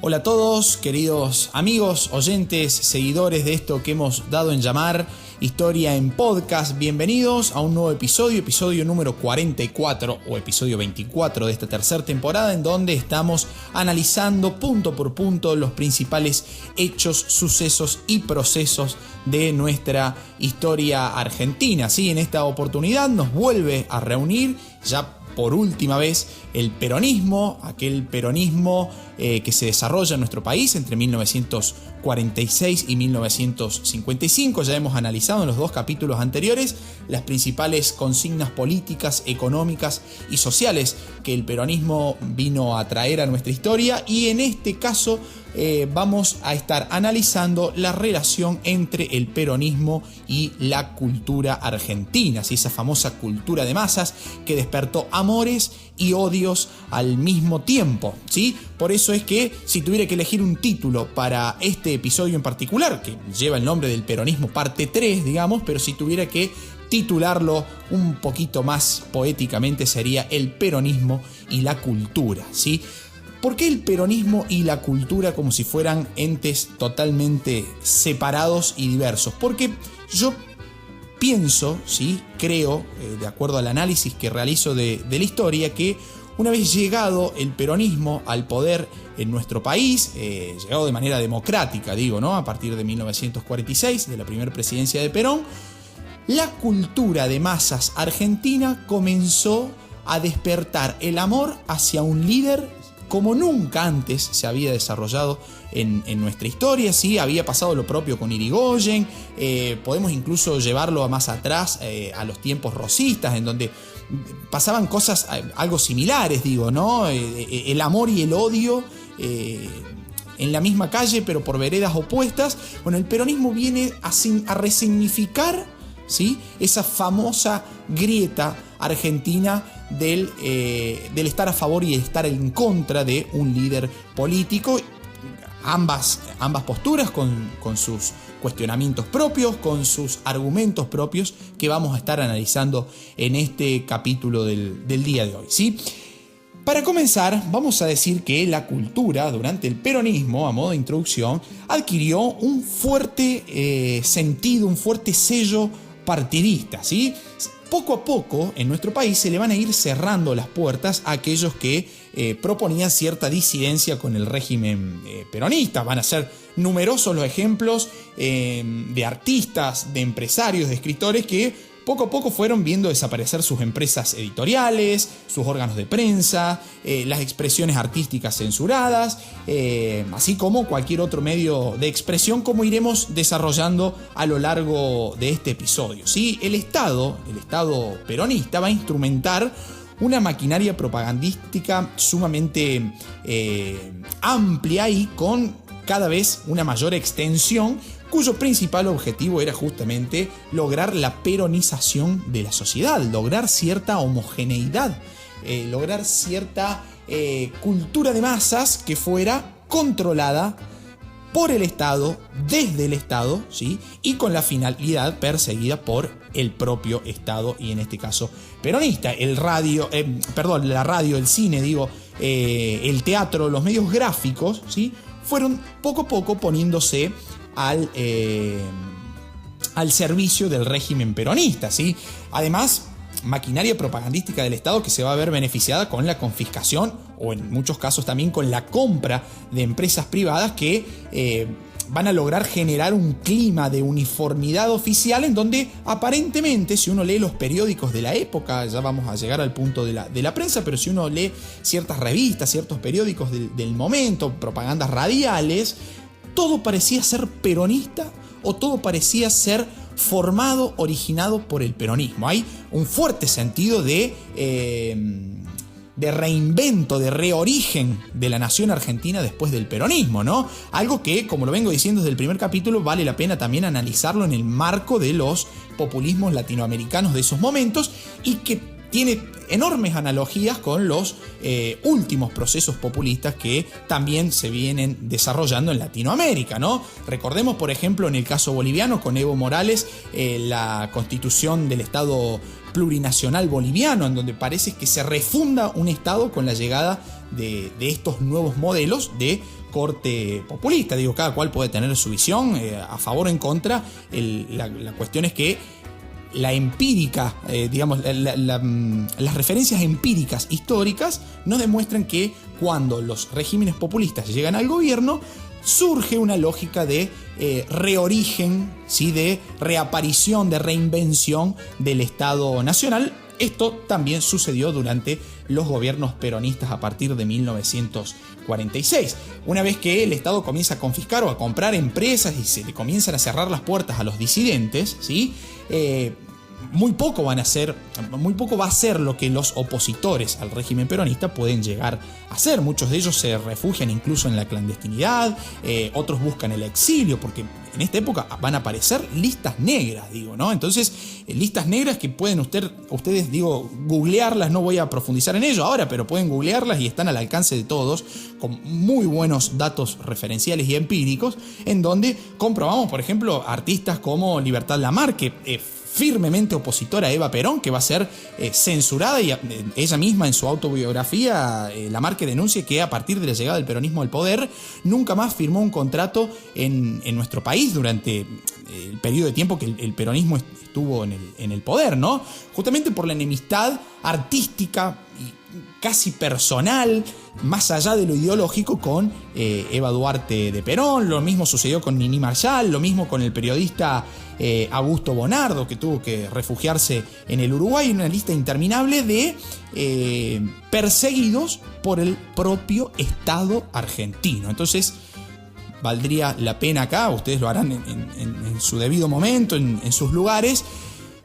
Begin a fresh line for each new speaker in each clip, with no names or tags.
Hola a todos, queridos amigos, oyentes, seguidores de esto que hemos dado en llamar Historia en Podcast. Bienvenidos a un nuevo episodio número 44 o episodio 24 de esta tercera temporada, en donde estamos analizando punto por punto los principales hechos, sucesos y procesos de nuestra historia argentina. Sí, en esta oportunidad nos vuelve a reunir ya por última vez el peronismo, aquel peronismo que se desarrolla en nuestro país entre 1946 y 1955. Ya hemos analizado en los dos capítulos anteriores las principales consignas políticas, económicas y sociales que el peronismo vino a traer a nuestra historia, y en este caso vamos a estar analizando la relación entre el peronismo y la cultura argentina, ¿sí? Esa famosa cultura de masas que despertó amores y odios al mismo tiempo, ¿sí? Por eso es que si tuviera que elegir un título para este episodio en particular, que lleva el nombre del peronismo parte 3, digamos, pero si tuviera que titularlo un poquito más poéticamente, sería El peronismo y la cultura, ¿sí? ¿Por qué el peronismo y la cultura como si fueran entes totalmente separados y diversos? Porque yo pienso, ¿sí? Creo, de acuerdo al análisis que realizo de la historia, que una vez llegado el peronismo al poder en nuestro país, llegado de manera democrática, digo, ¿no? A partir de 1946, de la primera presidencia de Perón, la cultura de masas argentina comenzó a despertar el amor hacia un líder como nunca antes se había desarrollado en nuestra historia, ¿sí? Había pasado lo propio con Irigoyen, podemos incluso llevarlo a más atrás, a los tiempos rosistas, en donde pasaban cosas algo similares, digo, ¿no? El amor y el odio en la misma calle, pero por veredas opuestas. Bueno, el peronismo viene a resignificar, ¿sí? Esa famosa grieta argentina del estar a favor y estar en contra de un líder político. Ambas posturas con sus cuestionamientos propios, con sus argumentos propios, que vamos a estar analizando en este capítulo del día de hoy, ¿sí? Para comenzar, vamos a decir que la cultura durante el peronismo, a modo de introducción, adquirió un fuerte sentido, un fuerte sello partidista, ¿sí? Poco a poco en nuestro país se le van a ir cerrando las puertas a aquellos que proponían cierta disidencia con el régimen peronista. Van a ser numerosos los ejemplos de artistas, de empresarios, de escritores que poco a poco fueron viendo desaparecer sus empresas editoriales, sus órganos de prensa, las expresiones artísticas censuradas, así como cualquier otro medio de expresión, como iremos desarrollando a lo largo de este episodio, ¿sí? El Estado peronista va a instrumentar una maquinaria propagandística sumamente amplia y con cada vez una mayor extensión, cuyo principal objetivo era justamente lograr la peronización de la sociedad, lograr cierta homogeneidad, lograr cierta cultura de masas que fuera controlada por el Estado, desde el Estado, ¿sí? Y con la finalidad perseguida por el propio Estado, y en este caso peronista. La radio, el cine, el teatro, los medios gráficos, ¿sí? Fueron poco a poco poniéndose al servicio del régimen peronista, ¿sí? Además, maquinaria propagandística del Estado que se va a ver beneficiada con la confiscación o en muchos casos también con la compra de empresas privadas que van a lograr generar un clima de uniformidad oficial, en donde aparentemente, si uno lee los periódicos de la época, ya vamos a llegar al punto de la prensa, pero si uno lee ciertas revistas, ciertos periódicos del momento, propagandas radiales, todo parecía ser peronista o todo parecía ser formado, originado por el peronismo. Hay un fuerte sentido de reinvento, de reorigen de la nación argentina después del peronismo, ¿no? Algo que, como lo vengo diciendo desde el primer capítulo, vale la pena también analizarlo en el marco de los populismos latinoamericanos de esos momentos, y que tiene enormes analogías con los últimos procesos populistas que también se vienen desarrollando en Latinoamérica, ¿no? Recordemos, por ejemplo, en el caso boliviano con Evo Morales, la constitución del Estado plurinacional boliviano, en donde parece que se refunda un Estado con la llegada de estos nuevos modelos de corte populista. Digo, cada cual puede tener su visión, a favor o en contra. La cuestión es que la empírica, las referencias empíricas históricas nos demuestran que cuando los regímenes populistas llegan al gobierno, surge una lógica de reorigen, ¿sí? De reaparición, de reinvención del Estado Nacional. Esto también sucedió durante los gobiernos peronistas a partir de 1946. Una vez que el Estado comienza a confiscar o a comprar empresas y se le comienzan a cerrar las puertas a los disidentes, ¿sí? Muy poco va a ser lo que los opositores al régimen peronista pueden llegar a hacer. Muchos de ellos se refugian incluso en la clandestinidad, otros buscan el exilio, porque en esta época van a aparecer listas negras, ¿no? Entonces, listas negras que pueden ustedes, googlearlas. No voy a profundizar en ello ahora, pero pueden googlearlas y están al alcance de todos, con muy buenos datos referenciales y empíricos, en donde comprobamos, por ejemplo, artistas como Libertad Lamarque, firmemente opositora a Eva Perón, que va a ser censurada, y ella misma en su autobiografía, Lamarque denuncia que a partir de la llegada del peronismo al poder nunca más firmó un contrato en nuestro país durante el periodo de tiempo que el peronismo estuvo en el poder, ¿no? Justamente por la enemistad artística y casi personal, más allá de lo ideológico, con Eva Duarte de Perón. Lo mismo sucedió con Niní Marshall, lo mismo con el periodista Augusto Bonardo, que tuvo que refugiarse en el Uruguay. Una lista interminable de perseguidos por el propio Estado argentino. Entonces, valdría la pena acá, ustedes lo harán en su debido momento, en sus lugares,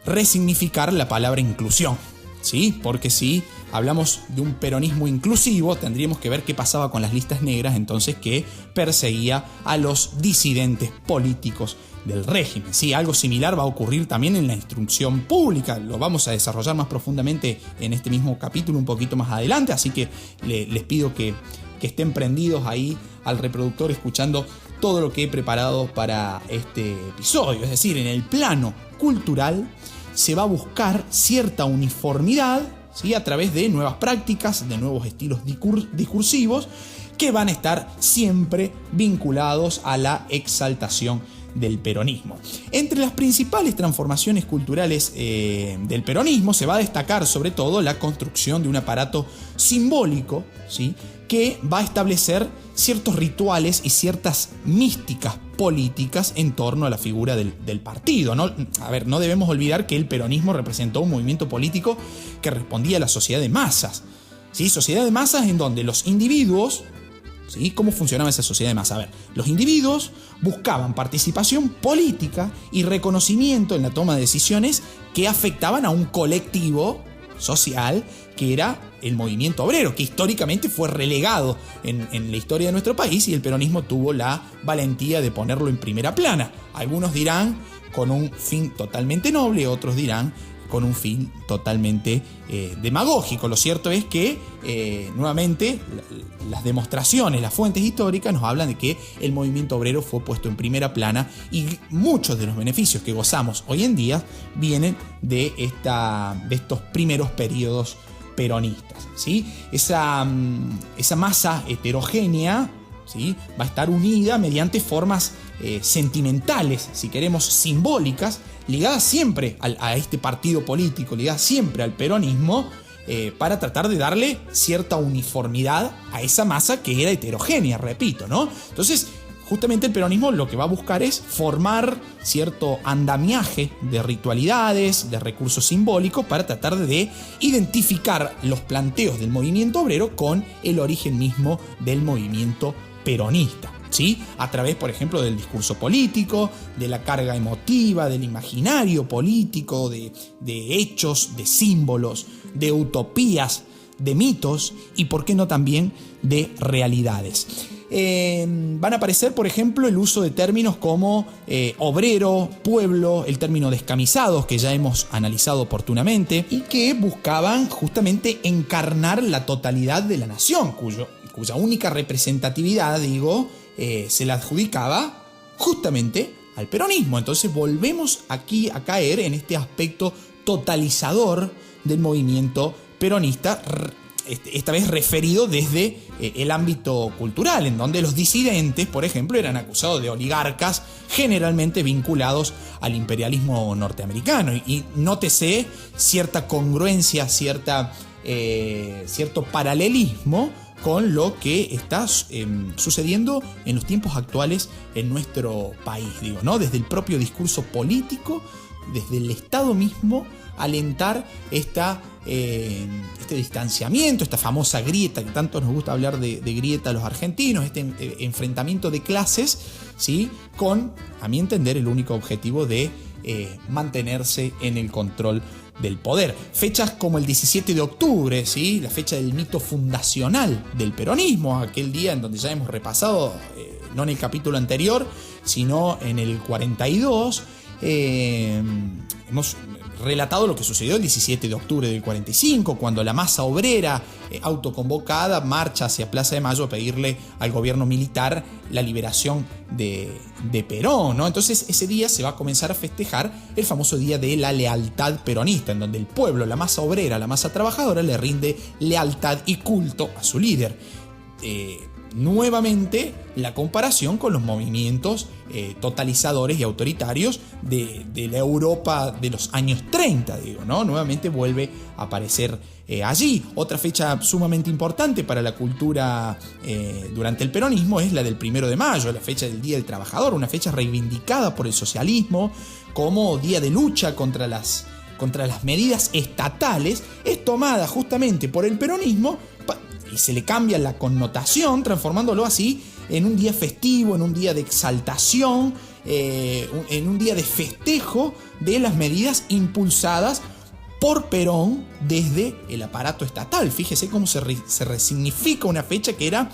resignificar la palabra inclusión, ¿sí? Porque si hablamos de un peronismo inclusivo, tendríamos que ver qué pasaba con las listas negras, entonces, que perseguía a los disidentes políticos del régimen. Sí, algo similar va a ocurrir también en la instrucción pública. Lo vamos a desarrollar más profundamente en este mismo capítulo un poquito más adelante, así que les pido que estén prendidos ahí al reproductor escuchando todo lo que he preparado para este episodio. Es decir, en el plano cultural se va a buscar cierta uniformidad, ¿sí? A través de nuevas prácticas, de nuevos estilos discursivos que van a estar siempre vinculados a la exaltación del peronismo. Entre las principales transformaciones culturales del peronismo se va a destacar sobre todo la construcción de un aparato simbólico, ¿sí? Que va a establecer ciertos rituales y ciertas místicas políticas en torno a la figura del partido, ¿no? No debemos olvidar que el peronismo representó un movimiento político que respondía a la sociedad de masas, ¿sí? Sociedad de masas en donde los individuos, ¿sí? ¿Cómo funcionaba esa sociedad de masas? Los individuos buscaban participación política y reconocimiento en la toma de decisiones que afectaban a un colectivo social que era el movimiento obrero, que históricamente fue relegado en la historia de nuestro país, y el peronismo tuvo la valentía de ponerlo en primera plana. Algunos dirán con un fin totalmente noble, otros dirán con un fin totalmente demagógico. Lo cierto es que, nuevamente, las demostraciones, las fuentes históricas nos hablan de que el movimiento obrero fue puesto en primera plana, y muchos de los beneficios que gozamos hoy en día vienen de estos primeros periodos peronistas, ¿sí? Esa masa heterogénea, ¿sí? Va a estar unida mediante formas sentimentales, si queremos simbólicas, ligadas siempre a este partido político, ligadas siempre al peronismo, para tratar de darle cierta uniformidad a esa masa que era heterogénea, repito, ¿no? Entonces, justamente el peronismo lo que va a buscar es formar cierto andamiaje de ritualidades, de recursos simbólicos, para tratar de identificar los planteos del movimiento obrero con el origen mismo del movimiento peronista, ¿sí? A través, por ejemplo, del discurso político, de la carga emotiva, del imaginario político, de hechos, de símbolos, de utopías, de mitos y, por qué no, también de realidades. Van a aparecer, por ejemplo, el uso de términos como obrero, pueblo, el término descamisados, que ya hemos analizado oportunamente, y que buscaban justamente encarnar la totalidad de la nación, cuya única representatividad, se la adjudicaba justamente al peronismo. Entonces volvemos aquí a caer en este aspecto totalizador del movimiento peronista, esta vez referido desde el ámbito cultural, en donde los disidentes, por ejemplo, eran acusados de oligarcas generalmente vinculados al imperialismo norteamericano. Y nótese cierta congruencia, cierto paralelismo con lo que está sucediendo en los tiempos actuales en nuestro país, ¿no? Desde el propio discurso político, desde el Estado mismo, alentar este distanciamiento, esta famosa grieta, que tanto nos gusta hablar de grieta a los argentinos, este enfrentamiento de clases, ¿sí? Con, a mi entender, el único objetivo de mantenerse en el control del poder. Fechas como el 17 de octubre, ¿sí? La fecha del mito fundacional del peronismo, aquel día en donde ya hemos repasado, no en el capítulo anterior, sino en el 42, hemos relatado lo que sucedió el 17 de octubre del 45, cuando la masa obrera autoconvocada marcha hacia Plaza de Mayo a pedirle al gobierno militar la liberación de Perón, ¿no? Entonces ese día se va a comenzar a festejar el famoso día de la lealtad peronista, en donde el pueblo, la masa obrera, la masa trabajadora le rinde lealtad y culto a su líder. Nuevamente la comparación con los movimientos totalizadores y autoritarios de la Europa de los años 30, ¿no? Nuevamente vuelve a aparecer allí. Otra fecha sumamente importante para la cultura durante el peronismo es la del 1 de mayo, la fecha del Día del Trabajador, una fecha reivindicada por el socialismo como día de lucha contra las medidas estatales. Es tomada justamente por el peronismo y se le cambia la connotación, transformándolo así en un día festivo, en un día de exaltación, en un día de festejo de las medidas impulsadas por Perón desde el aparato estatal. Fíjese cómo se resignifica una fecha que era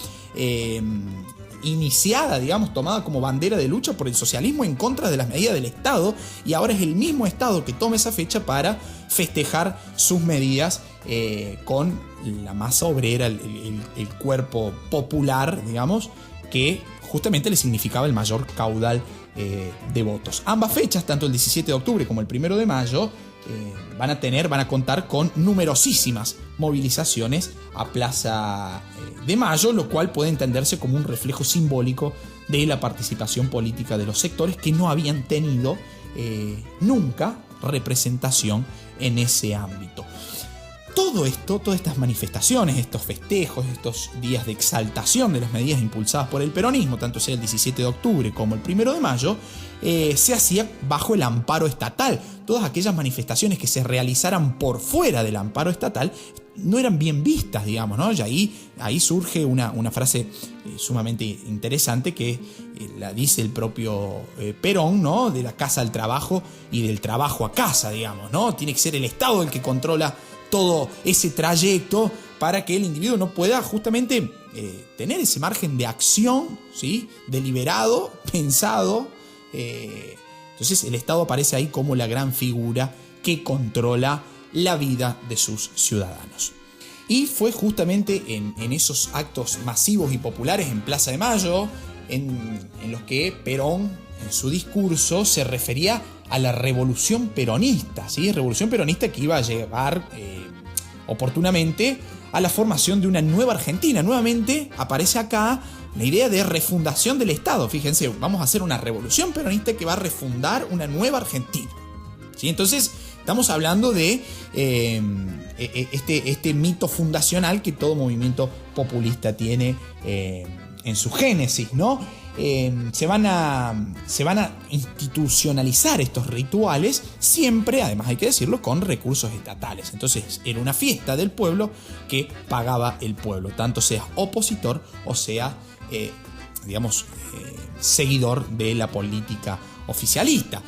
iniciada, digamos, tomada como bandera de lucha por el socialismo en contra de las medidas del Estado, y ahora es el mismo Estado que toma esa fecha para festejar sus medidas con la masa obrera, el cuerpo popular, digamos, que justamente le significaba el mayor caudal de votos. Ambas fechas, tanto el 17 de octubre como el 1 de mayo, van a contar con numerosísimas movilizaciones a Plaza de Mayo, lo cual puede entenderse como un reflejo simbólico de la participación política de los sectores que no habían tenido nunca representación en ese ámbito. Todo esto, todas estas manifestaciones, estos festejos, estos días de exaltación de las medidas impulsadas por el peronismo, tanto sea el 17 de octubre como el 1 de mayo, se hacía bajo el amparo estatal. Todas aquellas manifestaciones que se realizaran por fuera del amparo estatal no eran bien vistas, digamos, ¿no? Y ahí surge una frase sumamente interesante que la dice el propio Perón, ¿no? De la casa al trabajo y del trabajo a casa, digamos, ¿no? Tiene que ser el Estado el que controla todo ese trayecto para que el individuo no pueda justamente tener ese margen de acción, ¿sí? Deliberado, pensado. Entonces el Estado aparece ahí como la gran figura que controla la vida de sus ciudadanos. Y fue justamente en esos actos masivos y populares en Plaza de Mayo en los que Perón, en su discurso, se refería a la revolución peronista, ¿sí? Revolución peronista que iba a llevar oportunamente a la formación de una nueva Argentina. Nuevamente aparece acá la idea de refundación del Estado. Fíjense, vamos a hacer una revolución peronista que va a refundar una nueva Argentina, ¿sí? Entonces estamos hablando de este mito fundacional que todo movimiento populista tiene en su génesis, ¿no? Se van a institucionalizar estos rituales, siempre, además hay que decirlo, con recursos estatales. Entonces era una fiesta del pueblo que pagaba el pueblo, tanto sea opositor o sea, seguidor de la política oficialista.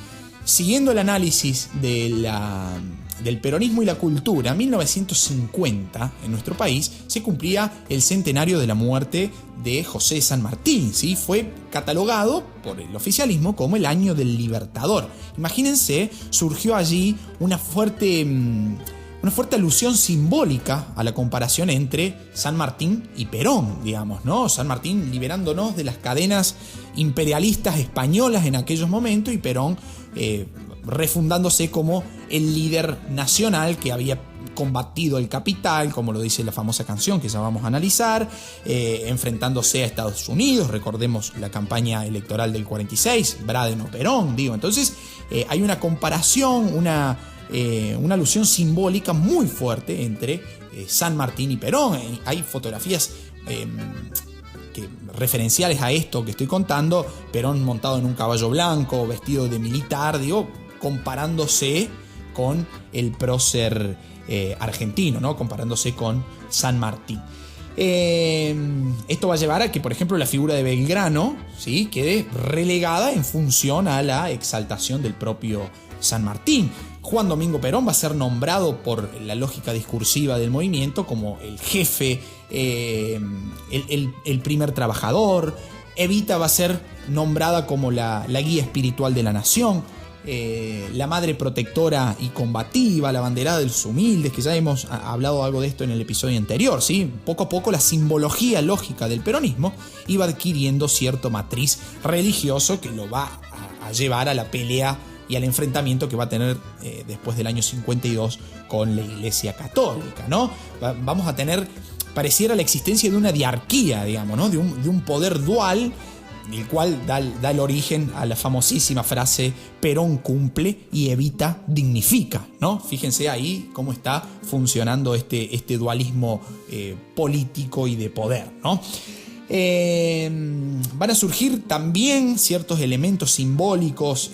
Siguiendo el análisis del peronismo y la cultura, en 1950 en nuestro país se cumplía el centenario de la muerte de José de San Martín, ¿sí? Fue catalogado por el oficialismo como el año del Libertador. Imagínense, surgió allí una fuerte alusión simbólica a la comparación entre San Martín y Perón, digamos, ¿no? San Martín liberándonos de las cadenas imperialistas españolas en aquellos momentos, y Perón refundándose como el líder nacional que había combatido el capital, como lo dice la famosa canción que ya vamos a analizar, enfrentándose a Estados Unidos. Recordemos la campaña electoral del 46, Braden o Perón, entonces hay una comparación, una alusión simbólica muy fuerte entre San Martín y Perón. Hay fotografías referenciales a esto que estoy contando, Perón montado en un caballo blanco, vestido de militar, comparándose con el prócer argentino, ¿no? Comparándose con San Martín. Esto va a llevar a que, por ejemplo, la figura de Belgrano, ¿sí?, quede relegada en función a la exaltación del propio San Martín. Juan Domingo Perón va a ser nombrado por la lógica discursiva del movimiento como el jefe, el primer trabajador. Evita va a ser nombrada como la guía espiritual de la nación, la madre protectora y combativa, la banderada de los humildes, que ya hemos hablado algo de esto en el episodio anterior, ¿sí? Poco a poco la simbología lógica del peronismo iba adquiriendo cierto matriz religioso que lo va a llevar a la pelea y al enfrentamiento que va a tener después del año 52 con la Iglesia Católica, ¿no? Vamos a tener, pareciera, la existencia de una diarquía, ¿no? De un poder dual, el cual da el origen a la famosísima frase Perón cumple y Evita dignifica, ¿no? Fíjense ahí cómo está funcionando este dualismo político y de poder, ¿no? Van a surgir también ciertos elementos simbólicos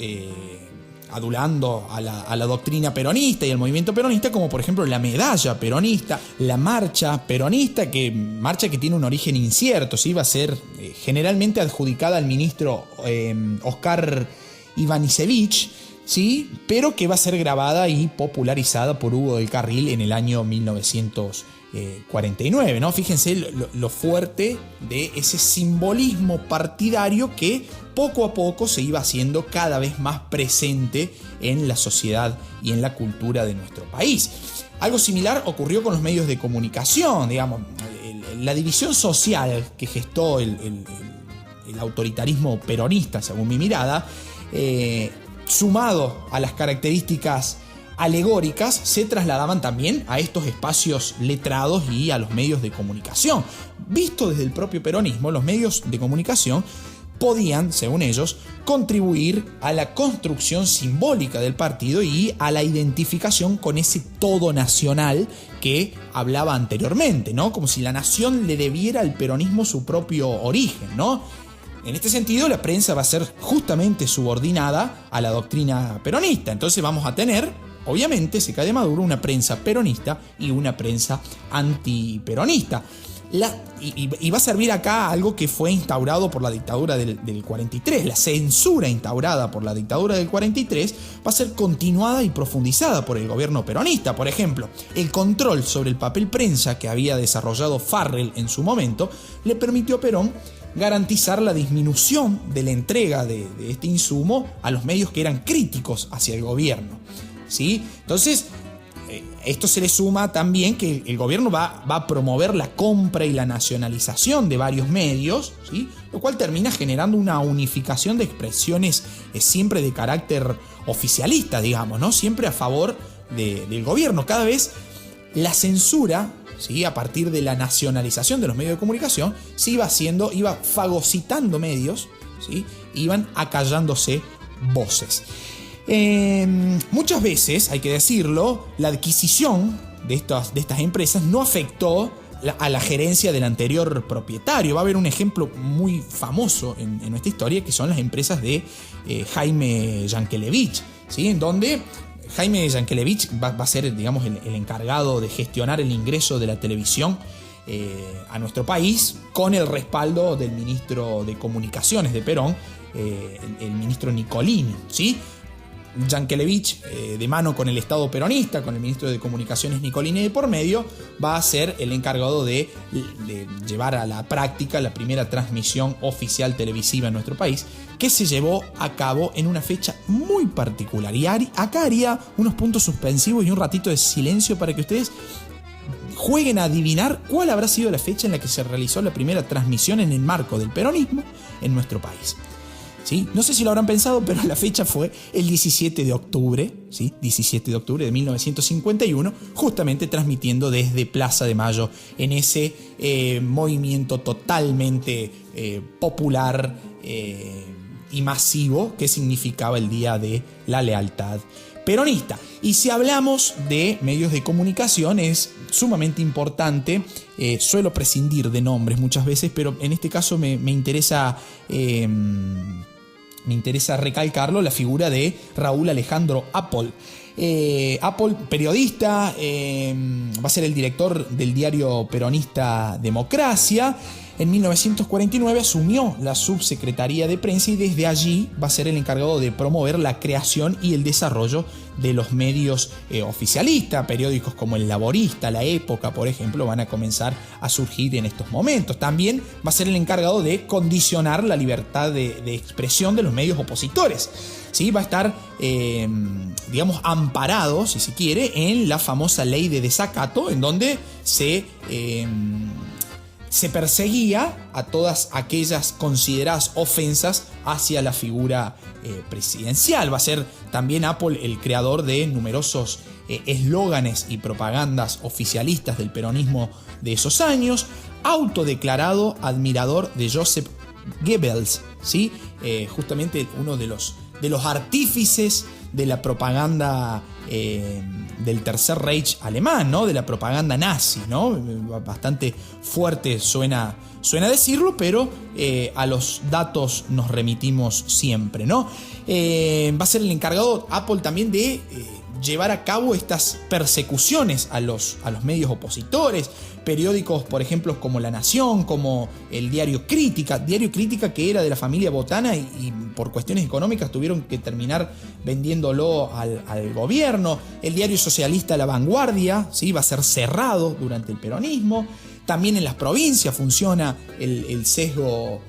adulando a la doctrina peronista y al movimiento peronista, como por ejemplo la medalla peronista, la marcha peronista, marcha que tiene un origen incierto, ¿sí? Va a ser generalmente adjudicada al ministro Oscar Ivanišević, ¿sí?, pero que va a ser grabada y popularizada por Hugo del Carril en el año 1949, ¿no? Fíjense lo fuerte de ese simbolismo partidario que poco a poco se iba haciendo cada vez más presente en la sociedad y en la cultura de nuestro país. Algo similar ocurrió con los medios de comunicación, la división social que gestó el autoritarismo peronista, según mi mirada, sumado a las características alegóricas, se trasladaban también a estos espacios letrados y a los medios de comunicación. Visto desde el propio peronismo, los medios de comunicación podían, según ellos, contribuir a la construcción simbólica del partido y a la identificación con ese todo nacional que hablaba anteriormente, ¿no? Como si la nación le debiera al peronismo su propio origen, ¿no? En este sentido, la prensa va a ser justamente subordinada a la doctrina peronista. Entonces vamos a tener, obviamente, se cae de Maduro, una prensa peronista y una prensa antiperonista. Y va a servir acá algo que fue instaurado por la dictadura del 43. La censura instaurada por la dictadura del 43 va a ser continuada y profundizada por el gobierno peronista. Por ejemplo, el control sobre el papel prensa que había desarrollado Farrell en su momento le permitió a Perón garantizar la disminución de la entrega de este insumo a los medios que eran críticos hacia el gobierno, ¿sí? Entonces, esto se le suma también que el gobierno va a promover la compra y la nacionalización de varios medios, ¿sí?, lo cual termina generando una unificación de expresiones siempre de carácter oficialista, ¿no? Siempre a favor del gobierno. Cada vez la censura, ¿sí?, a partir de la nacionalización de los medios de comunicación, se iba fagocitando medios, ¿sí?, iban acallándose voces. Muchas veces, hay que decirlo, la adquisición de estas empresas no afectó a la gerencia del anterior propietario. Va a haber un ejemplo muy famoso en nuestra historia, que son las empresas de Jaime Yankelevich, ¿sí?, en donde Jaime Yankelevich va a ser, digamos, el encargado de gestionar el ingreso de la televisión a nuestro país, con el respaldo del ministro de Comunicaciones de Perón, el ministro Nicolini, ¿sí? Yankelevich, de mano con el Estado peronista, con el ministro de Comunicaciones Nicolini de por medio, va a ser el encargado de llevar a la práctica la primera transmisión oficial televisiva en nuestro país, que se llevó a cabo en una fecha muy particular. Y acá haría unos puntos suspensivos y un ratito de silencio para que ustedes jueguen a adivinar cuál habrá sido la fecha en la que se realizó la primera transmisión en el marco del peronismo en nuestro país. ¿sí? No sé si lo habrán pensado, pero la fecha fue el 17 de octubre, ¿sí? 17 de octubre de 1951, justamente transmitiendo desde Plaza de Mayo en ese movimiento totalmente popular y masivo que significaba el Día de la Lealtad peronista. Y si hablamos de medios de comunicación, es sumamente importante, suelo prescindir de nombres muchas veces, pero en este caso me interesa recalcarlo, la figura de Raúl Alejandro Apple. Apple, periodista, va a ser el director del diario peronista Democracia. En 1949 asumió la subsecretaría de prensa y desde allí va a ser el encargado de promover la creación y el desarrollo de los medios oficialistas. Periódicos como El Laborista, La Época, por ejemplo, van a comenzar a surgir en estos momentos. También va a ser el encargado de condicionar la libertad de expresión de los medios opositores. ¿Sí? Va a estar, amparado, si se quiere, en la famosa ley de desacato, en donde se perseguía a todas aquellas consideradas ofensas hacia la figura presidencial. Va a ser también Apple el creador de numerosos eslóganes y propagandas oficialistas del peronismo de esos años, autodeclarado admirador de Joseph Goebbels, ¿sí? Justamente uno de los artífices de la propaganda del Tercer Reich alemán, ¿no? De la propaganda nazi, ¿no? Bastante fuerte suena decirlo, pero a los datos nos remitimos siempre, ¿no? Va a ser el encargado Apple también de llevar a cabo estas persecuciones a los medios opositores, periódicos, por ejemplo, como La Nación, como el Diario Crítica que era de la familia Botana y por cuestiones económicas tuvieron que terminar vendiéndolo al gobierno. El diario socialista La Vanguardia, ¿sí? Va a ser cerrado durante el peronismo. También en las provincias funciona el sesgo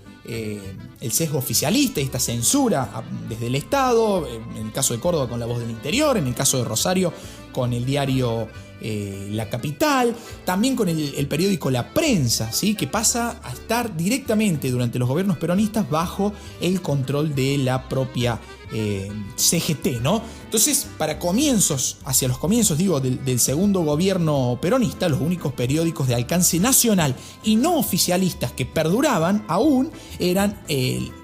oficialista y esta censura desde el Estado, en el caso de Córdoba con La Voz del Interior, en el caso de Rosario con el diario La Capital, también con el periódico La Prensa, ¿sí? Que pasa a estar directamente durante los gobiernos peronistas bajo el control de la propia CGT, ¿no? Entonces, hacia los comienzos del segundo gobierno peronista, los únicos periódicos de alcance nacional y no oficialistas que perduraban aún eran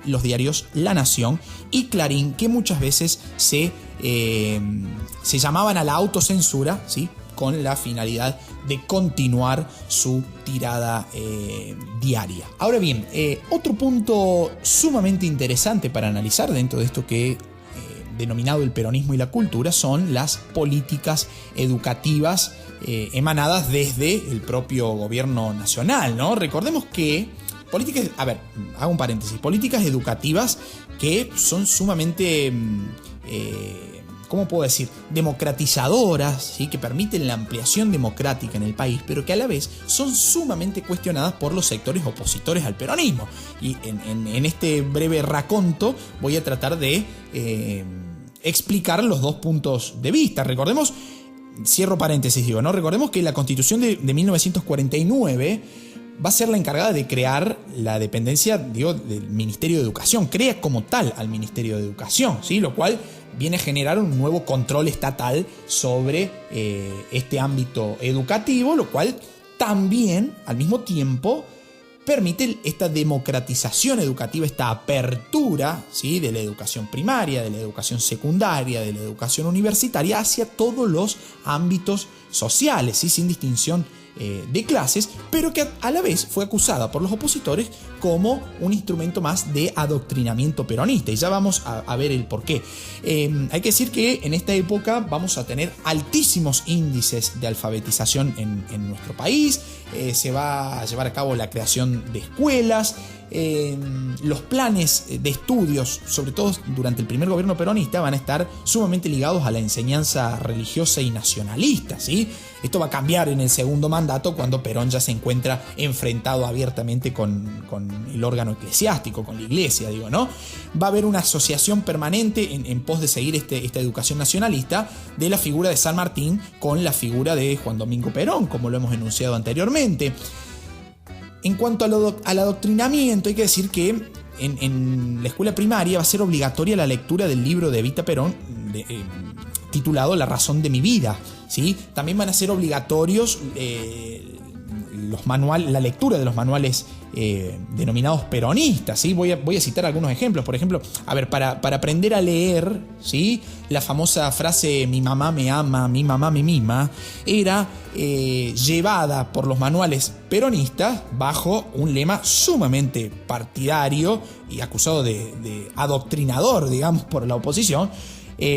los diarios La Nación y Clarín, que muchas veces se llamaban a la autocensura, ¿sí? Con la finalidad de continuar su tirada diaria. Ahora bien, otro punto sumamente interesante para analizar dentro de esto que denominado el peronismo y la cultura son las políticas educativas emanadas desde el propio gobierno nacional, ¿no? Recordemos que hago un paréntesis, políticas educativas que son sumamente ¿cómo puedo decir? Democratizadoras, ¿sí? Que permiten la ampliación democrática en el país, pero que a la vez son sumamente cuestionadas por los sectores opositores al peronismo. Y en este breve raconto voy a tratar de explicar los dos puntos de vista. Recordemos, cierro paréntesis, ¿no? Recordemos que la Constitución de 1949 va a ser la encargada de crear la dependencia, del Ministerio de Educación. Crea como tal al Ministerio de Educación, ¿sí? Lo cual viene a generar un nuevo control estatal sobre este ámbito educativo, lo cual también, al mismo tiempo, permite esta democratización educativa, esta apertura, ¿sí? De la educación primaria, de la educación secundaria, de la educación universitaria hacia todos los ámbitos sociales, ¿sí? Sin distinción de clases, pero que a la vez fue acusada por los opositores como un instrumento más de adoctrinamiento peronista, y ya vamos a ver el porqué. Hay que decir que en esta época vamos a tener altísimos índices de alfabetización en nuestro país. Se va a llevar a cabo la creación de escuelas. Los planes de estudios, sobre todo durante el primer gobierno peronista, van a estar sumamente ligados a la enseñanza religiosa y nacionalista, ¿sí? Esto va a cambiar en el segundo mandato, cuando Perón ya se encuentra enfrentado abiertamente con el órgano eclesiástico, con la iglesia, ¿no? Va a haber una asociación permanente en pos de seguir esta educación nacionalista de la figura de San Martín con la figura de Juan Domingo Perón, como lo hemos enunciado anteriormente. En cuanto al adoctrinamiento, hay que decir que en la escuela primaria va a ser obligatoria la lectura del libro de Evita Perón, titulado La razón de mi vida, ¿sí? También van a ser obligatorios la lectura de los manuales denominados peronistas, ¿sí? Voy a citar algunos ejemplos. Por ejemplo, para aprender a leer, ¿sí? La famosa frase "mi mamá me ama, mi mamá me mima" era llevada por los manuales peronistas bajo un lema sumamente partidario y acusado de adoctrinador, digamos, por la oposición,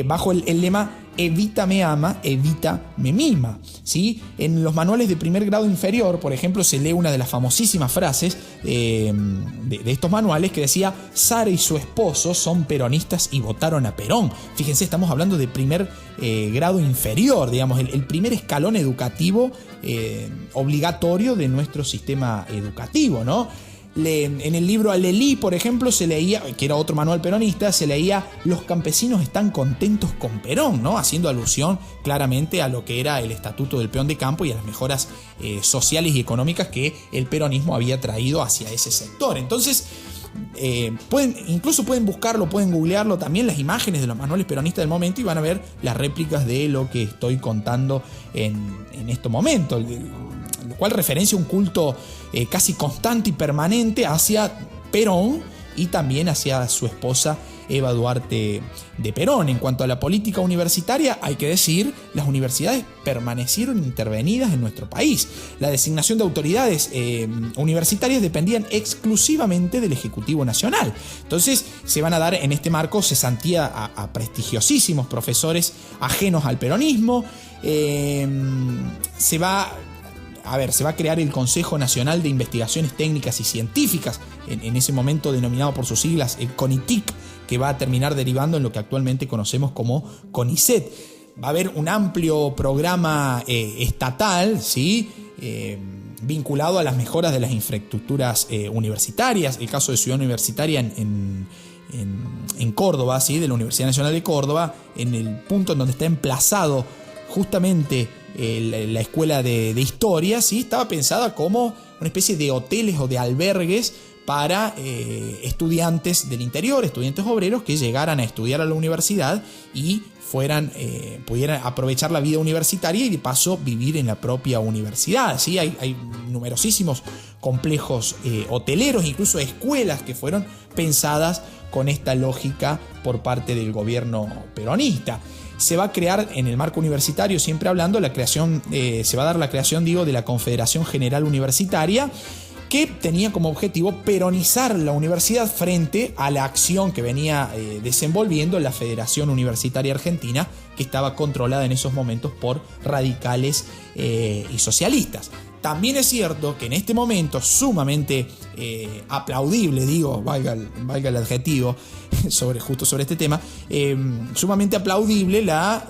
bajo el lema "Evita me ama, Evita me mima", ¿sí? En los manuales de primer grado inferior, por ejemplo, se lee una de las famosísimas frases de estos manuales que decía: "Sara y su esposo son peronistas y votaron a Perón". Fíjense, estamos hablando de primer grado inferior, digamos, el primer escalón educativo obligatorio de nuestro sistema educativo, ¿no? En el libro Alelí, por ejemplo, se leía, que era otro manual peronista, se leía "Los campesinos están contentos con Perón", ¿no? Haciendo alusión claramente a lo que era el estatuto del peón de campo y a las mejoras sociales y económicas que el peronismo había traído hacia ese sector. Entonces, incluso pueden buscarlo, pueden googlearlo también, las imágenes de los manuales peronistas del momento, y van a ver las réplicas de lo que estoy contando en este momento, lo cual referencia un culto casi constante y permanente hacia Perón y también hacia su esposa Eva Duarte de Perón. En cuanto a la política universitaria, hay que decir, las universidades permanecieron intervenidas en nuestro país. La designación de autoridades universitarias dependían exclusivamente del Ejecutivo Nacional. Entonces, se van a dar en este marco cesantía a prestigiosísimos profesores ajenos al peronismo. Se va a crear el Consejo Nacional de Investigaciones Técnicas y Científicas, en ese momento denominado por sus siglas el CONITIC, que va a terminar derivando en lo que actualmente conocemos como CONICET. Va a haber un amplio programa estatal, ¿sí? Vinculado a las mejoras de las infraestructuras universitarias. El caso de Ciudad Universitaria en Córdoba, ¿sí? De la Universidad Nacional de Córdoba, en el punto en donde está emplazado justamente la escuela de historia, ¿sí? Estaba pensada como una especie de hoteles o de albergues para estudiantes del interior, estudiantes obreros que llegaran a estudiar a la universidad y pudieran aprovechar la vida universitaria y de paso vivir en la propia universidad, ¿sí? Hay numerosísimos complejos hoteleros, incluso escuelas que fueron pensadas con esta lógica por parte del gobierno peronista. Se va a crear en el marco universitario, siempre hablando, se va a dar la creación, de la Confederación General Universitaria, que tenía como objetivo peronizar la universidad frente a la acción que venía desenvolviendo la Federación Universitaria Argentina, que estaba controlada en esos momentos por radicales y socialistas. También es cierto que en este momento sumamente aplaudible, valga el adjetivo, justo sobre este tema, sumamente aplaudible la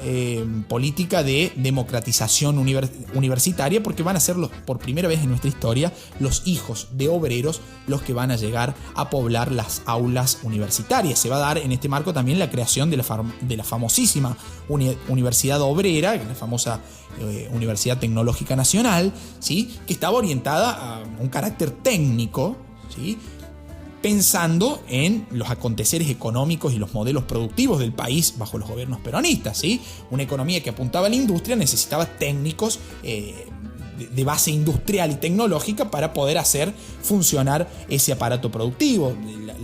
política de democratización universitaria, porque van a ser por primera vez en nuestra historia los hijos de obreros los que van a llegar a poblar las aulas universitarias. Se va a dar en este marco también la creación de la famosísima Universidad Obrera, la famosa Universidad Tecnológica Nacional, ¿sí? Que estaba orientada a un carácter técnico, ¿sí? Pensando en los aconteceres económicos y los modelos productivos del país bajo los gobiernos peronistas, ¿sí? Una economía que apuntaba a la industria necesitaba técnicos de base industrial y tecnológica para poder hacer funcionar ese aparato productivo.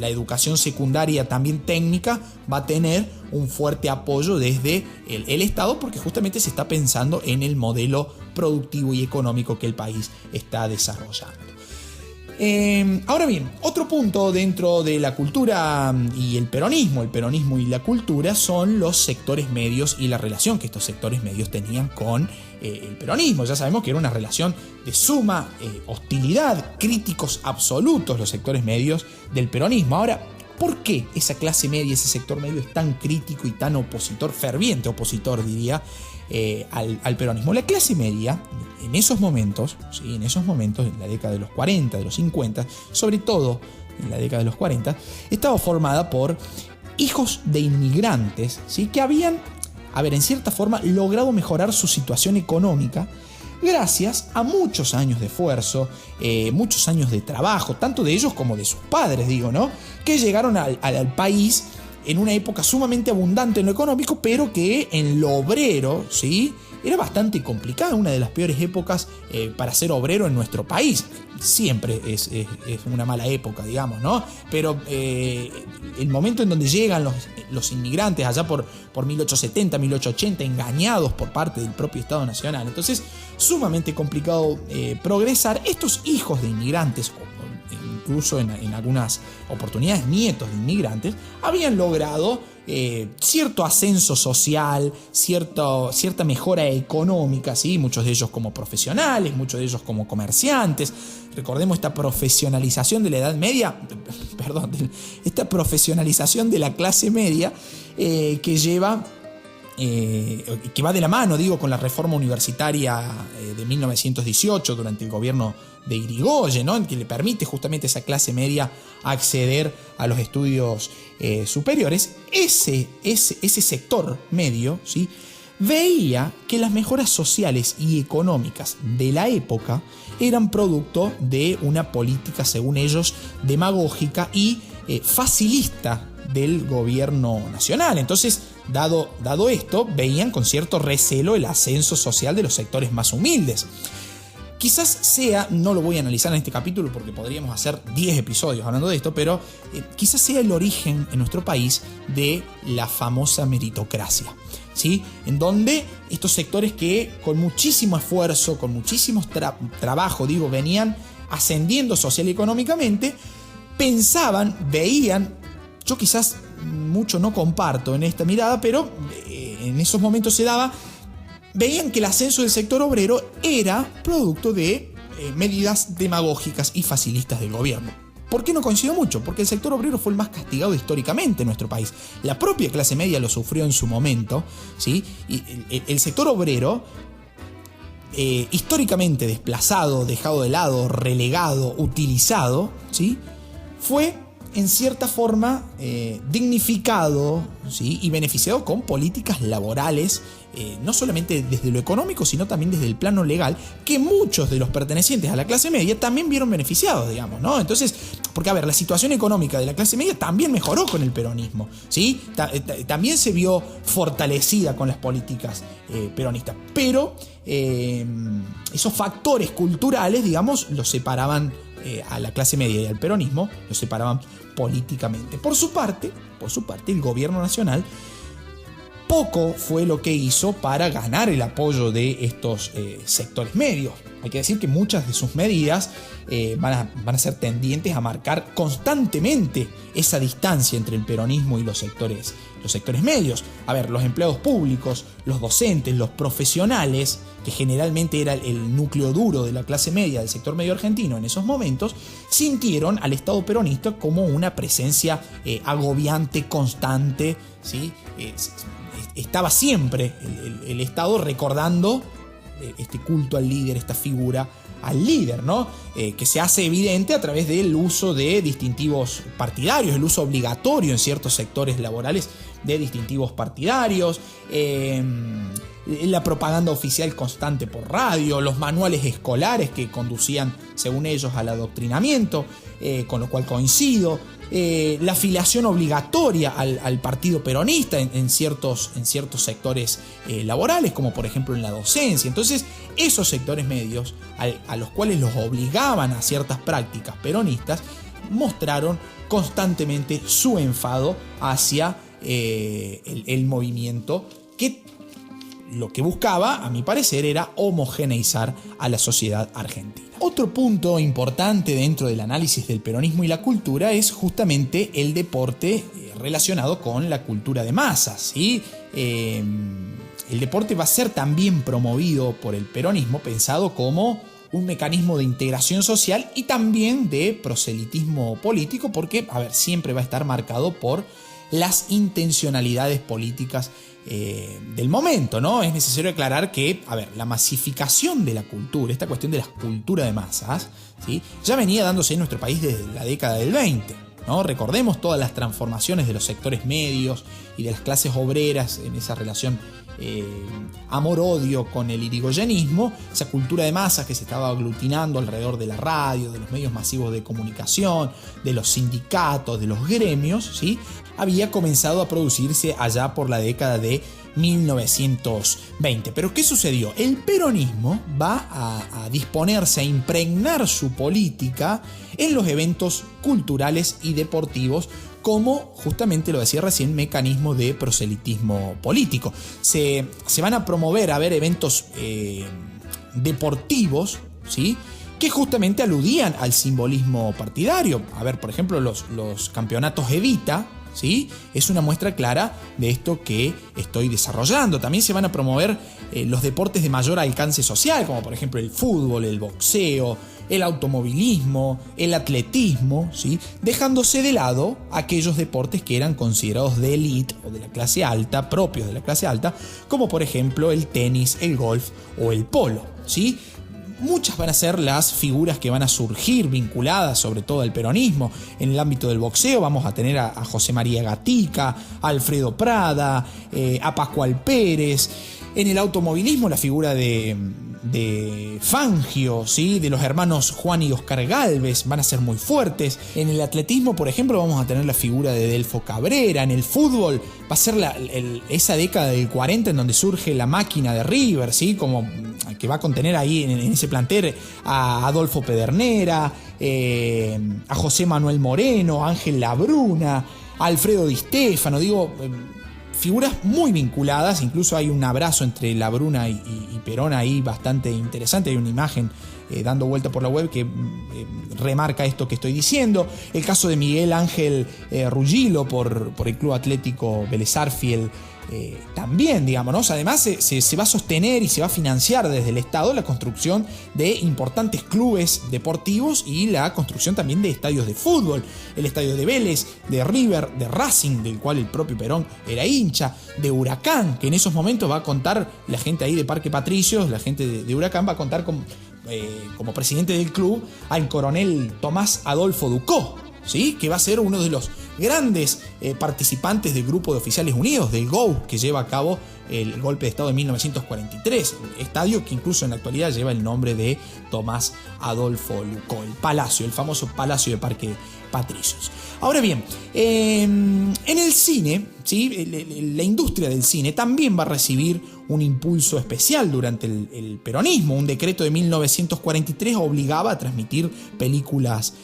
La educación secundaria también técnica va a tener un fuerte apoyo desde el Estado, porque justamente se está pensando en el modelo productivo y económico que el país está desarrollando. Ahora bien, otro punto dentro de la cultura y el peronismo y la cultura son los sectores medios y la relación que estos sectores medios tenían con el peronismo. Ya sabemos que era una relación de suma hostilidad, críticos absolutos los sectores medios del peronismo. Ahora, ¿por qué esa clase media, ese sector medio es tan crítico y tan ferviente opositor, diría, al peronismo? La clase media, en esos momentos, ¿sí? En la década de los 40, de los 50, sobre todo en la década de los 40, estaba formada por hijos de inmigrantes, ¿sí? Que habían, en cierta forma, logrado mejorar su situación económica gracias a muchos años de esfuerzo, muchos años de trabajo, tanto de ellos como de sus padres, ¿no? Que llegaron al país en una época sumamente abundante en lo económico, pero que en lo obrero, ¿sí?, era bastante complicada, una de las peores épocas para ser obrero en nuestro país. Siempre es una mala época, digamos, ¿no? Pero el momento en donde llegan los inmigrantes allá por 1870, 1880, engañados por parte del propio Estado Nacional. Entonces, sumamente complicado progresar. Estos hijos de inmigrantes, incluso en algunas oportunidades nietos de inmigrantes, habían logrado cierto ascenso social, cierta mejora económica, ¿sí? Muchos de ellos como profesionales, muchos de ellos como comerciantes. Recordemos esta profesionalización de la Edad Media, esta profesionalización de la clase media que lleva, que va de la mano, con la reforma universitaria de 1918 durante el gobierno de Irigoyen, ¿no? Que le permite justamente a esa clase media acceder a los estudios superiores. Ese sector medio, ¿sí?, veía que las mejoras sociales y económicas de la época eran producto de una política, según ellos, demagógica y facilista del gobierno nacional. Entonces, dado esto, veían con cierto recelo el ascenso social de los sectores más humildes. Quizás sea, no lo voy a analizar en este capítulo porque podríamos hacer 10 episodios hablando de esto, pero quizás sea el origen en nuestro país de la famosa meritocracia, ¿sí? En donde estos sectores que con muchísimo esfuerzo, con muchísimo trabajo, venían ascendiendo social y económicamente, veían, yo quizás mucho no comparto en esta mirada, pero en esos momentos se daba, veían que el ascenso del sector obrero era producto de medidas demagógicas y facilistas del gobierno. ¿Por qué no coincido mucho? Porque el sector obrero fue el más castigado históricamente en nuestro país. La propia clase media lo sufrió en su momento, ¿sí? Y el sector obrero, históricamente desplazado, dejado de lado, relegado, utilizado, ¿sí?, fue en cierta forma dignificado, ¿sí?, y beneficiado con políticas laborales, no solamente desde lo económico, sino también desde el plano legal, que muchos de los pertenecientes a la clase media también vieron beneficiados, ¿no? Entonces, porque la situación económica de la clase media también mejoró con el peronismo, ¿sí? También se vio fortalecida con las políticas peronistas, pero esos factores culturales, los separaban a la clase media y al peronismo, los separaban políticamente. Por su parte, el gobierno nacional poco fue lo que hizo para ganar el apoyo de estos sectores medios. Hay que decir que muchas de sus medidas van a ser tendientes a marcar constantemente esa distancia entre el peronismo y los sectores medios. Los empleados públicos, los docentes, los profesionales, que generalmente era el núcleo duro de la clase media del sector medio argentino en esos momentos, sintieron al Estado peronista como una presencia agobiante, constante, ¿sí? Estaba siempre el Estado recordando este culto al líder, esta figura al líder, ¿no? Que se hace evidente a través del uso de distintivos partidarios, el uso obligatorio en ciertos sectores laborales de distintivos partidarios, la propaganda oficial constante por radio, los manuales escolares que conducían, según ellos, al adoctrinamiento, con lo cual coincido, la afiliación obligatoria al partido peronista en ciertos sectores laborales, como por ejemplo en la docencia. Entonces, esos sectores medios, a los cuales los obligaban a ciertas prácticas peronistas, mostraron constantemente su enfado hacia el movimiento, que lo que buscaba, a mi parecer, era homogeneizar a la sociedad argentina. Otro punto importante dentro del análisis del peronismo y la cultura es justamente el deporte relacionado con la cultura de masas, ¿sí? El deporte va a ser también promovido por el peronismo, pensado como un mecanismo de integración social y también de proselitismo político, porque, siempre va a estar marcado por las intencionalidades políticas del momento, ¿no? Es necesario aclarar que, la masificación de la cultura, esta cuestión de la cultura de masas, ¿sí?, ya venía dándose en nuestro país desde la década del 20. ¿no? Recordemos todas las transformaciones de los sectores medios y de las clases obreras en esa relación amor-odio con el irigoyenismo, esa cultura de masas que se estaba aglutinando alrededor de la radio, de los medios masivos de comunicación, de los sindicatos, de los gremios, ¿sí? Había comenzado a producirse allá por la década de 1920. Pero ¿qué sucedió? El peronismo va a disponerse a impregnar su política en los eventos culturales y deportivos como, justamente lo decía recién, mecanismo de proselitismo político. Se van a promover, a ver, eventos deportivos, ¿sí?, que justamente aludían al simbolismo partidario. A ver, por ejemplo, los campeonatos Evita, ¿sí?, es una muestra clara de esto que estoy desarrollando. También se van a promover los deportes de mayor alcance social, como por ejemplo el fútbol, el boxeo, el automovilismo, el atletismo, ¿sí?, dejándose de lado aquellos deportes que eran considerados de élite o de la clase alta, propios de la clase alta, como por ejemplo el tenis, el golf o el polo, ¿sí? Muchas van a ser las figuras que van a surgir vinculadas sobre todo al peronismo. En el ámbito del boxeo vamos a tener a José María Gatica, a Alfredo Prada, a Pascual Pérez. En el automovilismo la figura de Fangio, ¿sí?, de los hermanos Juan y Oscar Gálvez van a ser muy fuertes. En el atletismo, por ejemplo, vamos a tener la figura de Delfo Cabrera. En el fútbol va a ser esa década del 40 en donde surge la máquina de River, ¿sí?, como que va a contener ahí en ese plantel a Adolfo Pedernera, a José Manuel Moreno, a Ángel Labruna, a Alfredo Di Stéfano, figuras muy vinculadas. Incluso hay un abrazo entre Labruna y Perón ahí bastante interesante. Hay una imagen dando vuelta por la web que remarca esto que estoy diciendo. El caso de Miguel Ángel Ruggilo por el Club Atlético Vélez Sarsfield, también, digamos, ¿no? Además se va a sostener y se va a financiar desde el Estado la construcción de importantes clubes deportivos y la construcción también de estadios de fútbol. El estadio de Vélez, de River, de Racing, del cual el propio Perón era hincha, de Huracán, que en esos momentos va a contar la gente ahí de Parque Patricios, la gente de Huracán va a contar como presidente del club al coronel Tomás Adolfo Ducó, ¿sí?, que va a ser uno de los grandes participantes del Grupo de Oficiales Unidos, del GO, que lleva a cabo el golpe de Estado de 1943, estadio que incluso en la actualidad lleva el nombre de Tomás Adolfo Ducó, el palacio, el famoso Palacio de Parque Patricios. Ahora bien, en el cine, ¿sí?, la industria del cine también va a recibir un impulso especial durante el peronismo. Un decreto de 1943 obligaba a transmitir películas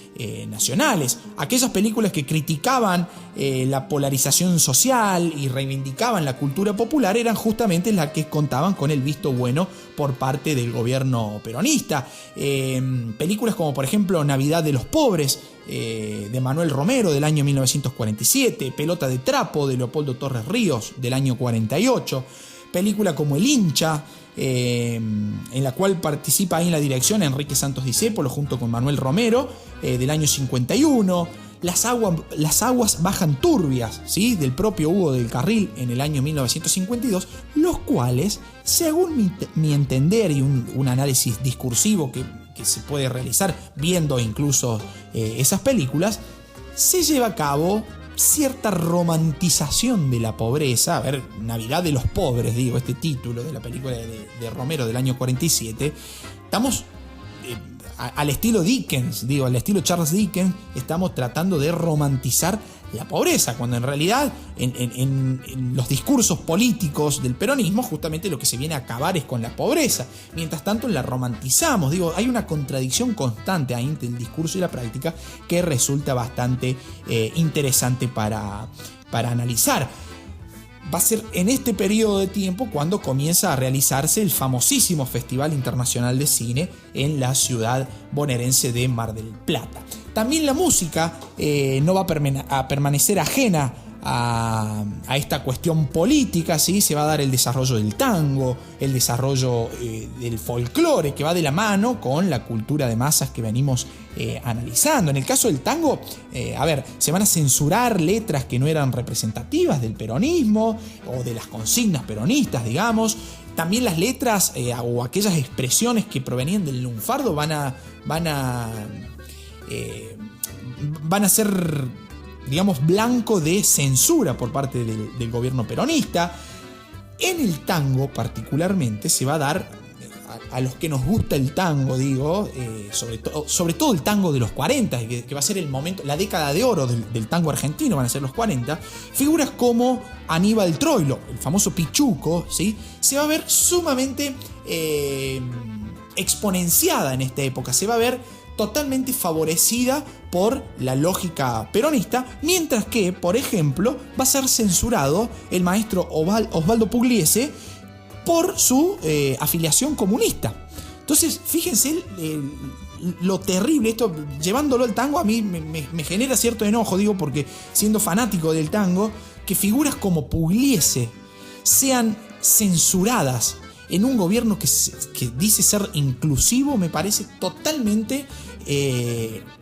nacionales. Aquellas películas que criticaban la polarización social y reivindicaban la cultura popular eran justamente las que contaban con el visto bueno por parte del gobierno peronista. Películas como por ejemplo Navidad de los Pobres, de Manuel Romero, del año 1947, Pelota de Trapo, de Leopoldo Torres Ríos, del año 48, película como El Hincha, en la cual participa ahí en la dirección Enrique Santos Discépolo junto con Manuel Romero, del año 51, Las aguas bajan turbias, ¿sí?, del propio Hugo del Carril, en el año 1952, los cuales, según mi entender y un análisis discursivo que se puede realizar viendo incluso esas películas, se lleva a cabo cierta romantización de la pobreza. A ver, Navidad de los Pobres, este título de la película de Romero del año 47, estamos al estilo Dickens, al estilo Charles Dickens, estamos tratando de romantizar la pobreza, cuando en realidad en los discursos políticos del peronismo justamente lo que se viene a acabar es con la pobreza. Mientras tanto la romantizamos. Hay una contradicción constante ahí entre el discurso y la práctica que resulta bastante interesante para analizar. Va a ser en este periodo de tiempo cuando comienza a realizarse el famosísimo Festival Internacional de Cine en la ciudad bonaerense de Mar del Plata. También la música no va a permanecer ajena a esta cuestión política, ¿sí? Se va a dar el desarrollo del tango, el desarrollo del folclore, que va de la mano con la cultura de masas que venimos analizando. En el caso del tango, se van a censurar letras que no eran representativas del peronismo o de las consignas peronistas, digamos. También las letras o aquellas expresiones que provenían del lunfardo van a ser digamos, blanco de censura por parte del gobierno peronista. En el tango particularmente se va a dar, a los que nos gusta el tango, digo, sobre todo el tango de los 40, que va a ser el momento, la década de oro del tango argentino, van a ser los 40, figuras como Aníbal Troilo, el famoso Pichuco, ¿sí? Se va a ver sumamente exponenciada en esta época, se va a ver totalmente favorecida por la lógica peronista, mientras que, por ejemplo, va a ser censurado el maestro Osvaldo Pugliese por su afiliación comunista. Entonces, fíjense lo terrible, esto llevándolo al tango a mí me genera cierto enojo, digo, porque siendo fanático del tango, que figuras como Pugliese sean censuradas en un gobierno que dice ser inclusivo, me parece totalmente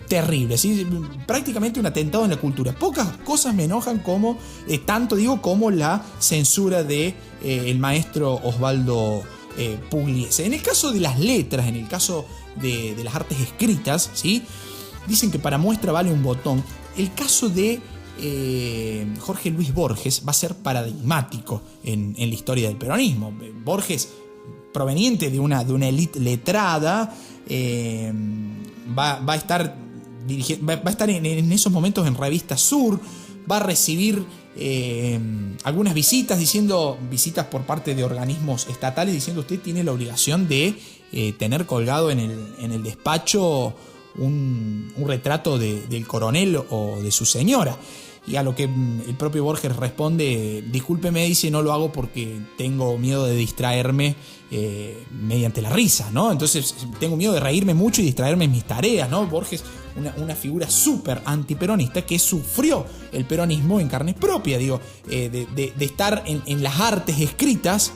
terrible, ¿sí? Prácticamente un atentado en la cultura. Pocas cosas me enojan como como la censura de el maestro Osvaldo Pugliese. En el caso de las letras, en el caso de las artes escritas, ¿sí? Dicen que para muestra vale un botón. El caso de Jorge Luis Borges va a ser paradigmático en la historia del peronismo. Borges, proveniente de una élite letrada, va a estar en esos momentos en Revista Sur, va a recibir algunas visitas por parte de organismos estatales, diciendo: usted tiene la obligación de tener colgado en el despacho un retrato del coronel o de su señora. Y a lo que el propio Borges responde: discúlpeme, dice, no lo hago porque tengo miedo de distraerme mediante la risa, ¿no? Entonces tengo miedo de reírme mucho y distraerme en mis tareas, ¿no? Borges, una figura súper antiperonista que sufrió el peronismo en carne propia, digo, de estar en las artes escritas,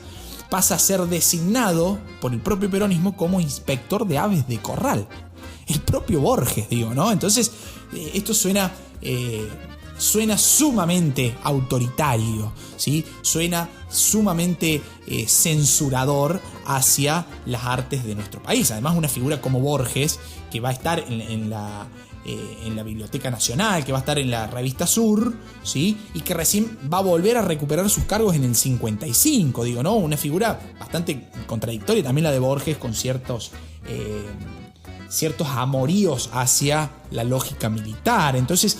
pasa a ser designado por el propio peronismo como inspector de aves de corral. El propio Borges, digo, ¿no? Entonces, esto suena sumamente autoritario, ¿sí? Suena sumamente censurador hacia las artes de nuestro país. Además, una figura como Borges, que va a estar en la Biblioteca Nacional, que va a estar en la Revista Sur, ¿sí? Y que recién va a volver a recuperar sus cargos en el 55, digo, ¿no? Una figura bastante contradictoria también la de Borges, con ciertos amoríos hacia la lógica militar. Entonces,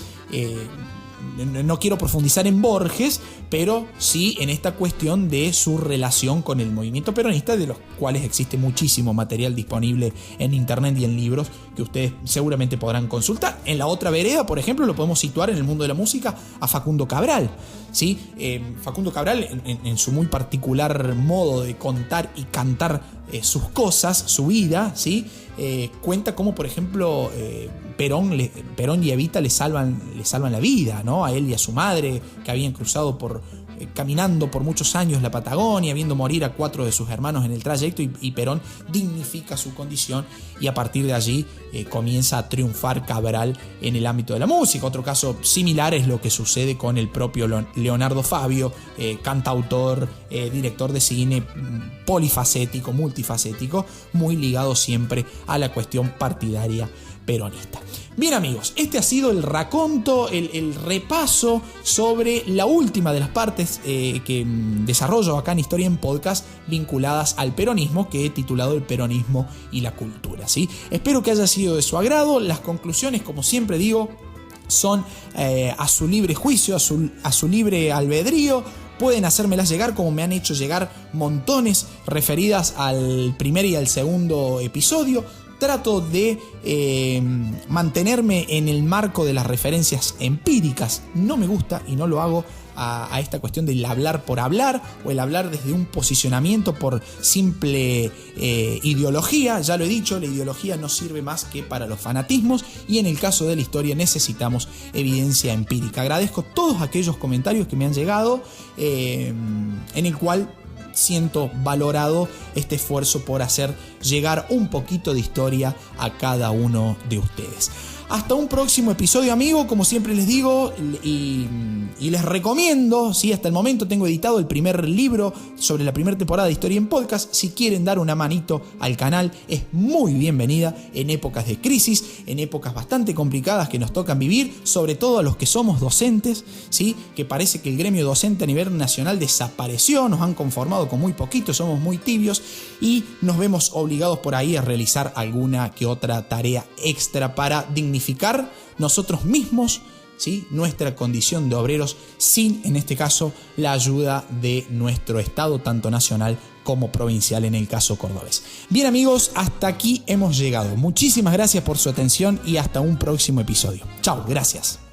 no quiero profundizar en Borges, pero sí en esta cuestión de su relación con el movimiento peronista, de los cuales existe muchísimo material disponible en internet y en libros que ustedes seguramente podrán consultar. En la otra vereda, por ejemplo, lo podemos situar en el mundo de la música a Facundo Cabral, ¿sí? Facundo Cabral, en su muy particular modo de contar y cantar sus cosas, su vida, ¿sí? Cuenta cómo, por ejemplo, Perón y Evita le salvan la vida, ¿no? A él y a su madre, que habían cruzado caminando por muchos años la Patagonia, viendo morir a 4 de sus hermanos en el trayecto, y Perón dignifica su condición, y a partir de allí comienza a triunfar Cabral en el ámbito de la música. Otro caso similar es lo que sucede con el propio Leonardo Fabio, cantautor, director de cine, polifacético, multifacético, muy ligado siempre a la cuestión partidaria peronista. Bien, amigos, este ha sido el raconto, el repaso sobre la última de las partes que desarrollo acá en Historia en Podcast vinculadas al peronismo, que he titulado El peronismo y la cultura, ¿sí? Espero que haya sido de su agrado. Las conclusiones, como siempre digo, son a su libre juicio, a su libre albedrío. Pueden hacérmelas llegar, como me han hecho llegar montones referidas al primer y al segundo episodio. Trato de mantenerme en el marco de las referencias empíricas. No me gusta, y no lo hago, a esta cuestión del hablar por hablar, o el hablar desde un posicionamiento por simple ideología. Ya lo he dicho, la ideología no sirve más que para los fanatismos, y en el caso de la historia necesitamos evidencia empírica. Agradezco todos aquellos comentarios que me han llegado, en el cual siento valorado este esfuerzo por hacer llegar un poquito de historia a cada uno de ustedes. Hasta un próximo episodio, amigo. Como siempre les digo y les recomiendo, ¿sí? Hasta el momento tengo editado el primer libro sobre la primera temporada de Historia en Podcast. Si quieren dar una manito al canal, es muy bienvenida en épocas de crisis, en épocas bastante complicadas que nos tocan vivir, sobre todo a los que somos docentes, ¿sí? Que parece que el gremio docente a nivel nacional desapareció, nos han conformado con muy poquito, somos muy tibios y nos vemos obligados por ahí a realizar alguna que otra tarea extra para dignificar nosotros mismos, ¿sí? Nuestra condición de obreros sin, en este caso, la ayuda de nuestro Estado, tanto nacional como provincial en el caso cordobés. Bien, amigos, hasta aquí hemos llegado. Muchísimas gracias por su atención y hasta un próximo episodio. Chao, gracias.